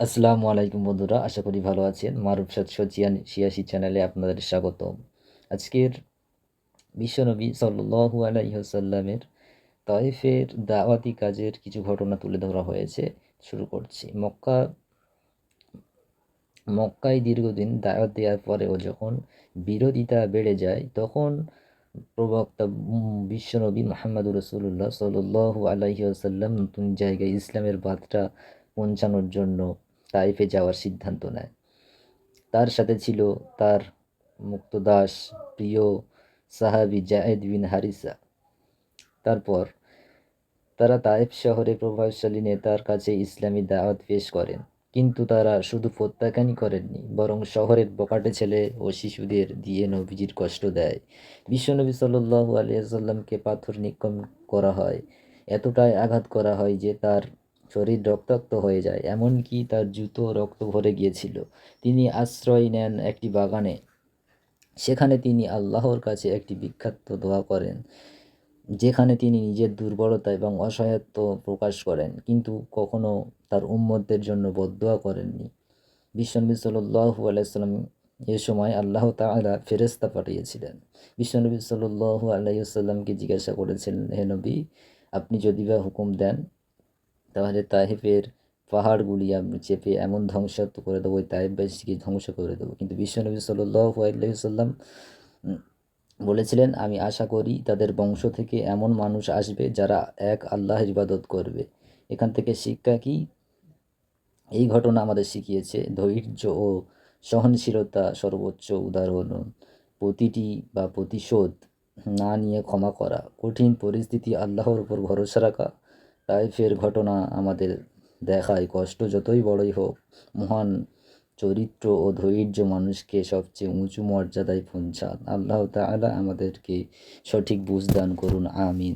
আসসালামু আলাইকুম বন্ধুরা, আশা করি ভালো আছেন। মারুফ 786 চ্যানেলে আপনাদের স্বাগতম। আজকের বিশ্বনবী সাল্লাল্লাহু আলাইহি ওয়াসাল্লামের তায়েফের দাওয়াতি কাজের কিছু ঘটনা তুলে ধরা হয়েছে। শুরু করছি। মক্কায় দীর্ঘদিন দাওয়াত দেওয়ার পরেও যখন বিরোধিতা বেড়ে যায়, তখন প্রবক্তা বিশ্বনবী মুহাম্মদুর রাসূলুল্লাহ সাল্লাল্লাহু আলাইহি ওয়াসাল্লাম নতুন জায়গায় ইসলামের বার্তা পৌঁছানোর জন্য তাইফে যাওয়ার সিদ্ধান্ত নেয়। তার সাথে ছিল তার মুক্তদাস প্রিয় সাহাবী যায়েদ বিন হারিসা। তারপর তারা তায়েফ শহরে প্রভাবশালী নেতার কাছে ইসলামী দাওয়াত পেশ করেন। কিন্তু তারা শুধু প্রত্যাখ্যানই করেননি, বরং শহরের বখাটে ছেলে ও শিশুদের দিয়ে নবীজির কষ্ট দেয়। বিশ্বনবী সাল্লাল্লাহু আলাইহি ওয়াসাল্লামকে পাথর নিক্ষেপ করা হয়, এতটাই আঘাত করা হয় যে তার শরীর রক্তাক্ত হয়ে যায়, এমনকি তার জুতো রক্ত ভরে গিয়েছিল। তিনি আশ্রয় নেন একটি বাগানে। সেখানে তিনি আল্লাহর কাছে একটি বিখ্যাত দোয়া করেন, যেখানে তিনি নিজের দুর্বলতা এবং অসহায়ত্ব প্রকাশ করেন, কিন্তু কখনো তার উম্মতদের জন্য বদদোয়া করেননি। বিশ্বনবী সাল্লাল্লাহু আলাইহি ওয়াসাল্লাম এ সময় আল্লাহ তাআলা ফেরেশতা পাঠিয়েছিলেন। বিশ্বনবী সাল্লাল্লাহু আলাইহি ওয়াসাল্লামকে জিজ্ঞাসা করেছিলেন, হে নবী, আপনি যদি বা হুকুম দেন, তাহলে তাইফের পাহাড়গুলি আমি চেপে এমন ধ্বংসাত্ম করে দেবো, ওই তাইফবাসীকে ধ্বংস করে দেবো। কিন্তু বিশ্বনবী সাল্লাল্লাহু আলাইহি ওয়াসাল্লাম বলেছিলেন, আমি আশা করি তাদের বংশ থেকে এমন মানুষ আসবে যারা এক আল্লাহর ইবাদত করবে। এখান থেকে শিক্ষা কি? এই ঘটনা আমাদের শিখিয়েছে ধৈর্য ও সহনশীলতা সর্বোচ্চ উদাহরণ। প্রতিশোধ না নিয়ে ক্ষমা করা, কঠিন পরিস্থিতি আল্লাহর উপর ভরসা রাখা। তাইফের ঘটনা আমাদের দেখায় কষ্ট যতই বড়ই হোক, মহান চরিত্র ও ধৈর্য মানুষকে সবচেয়ে উঁচু মর্যাদায় পৌঁছান। আল্লাহ তাআলা আমাদেরকে সঠিক বুঝ দান করুন। আমিন।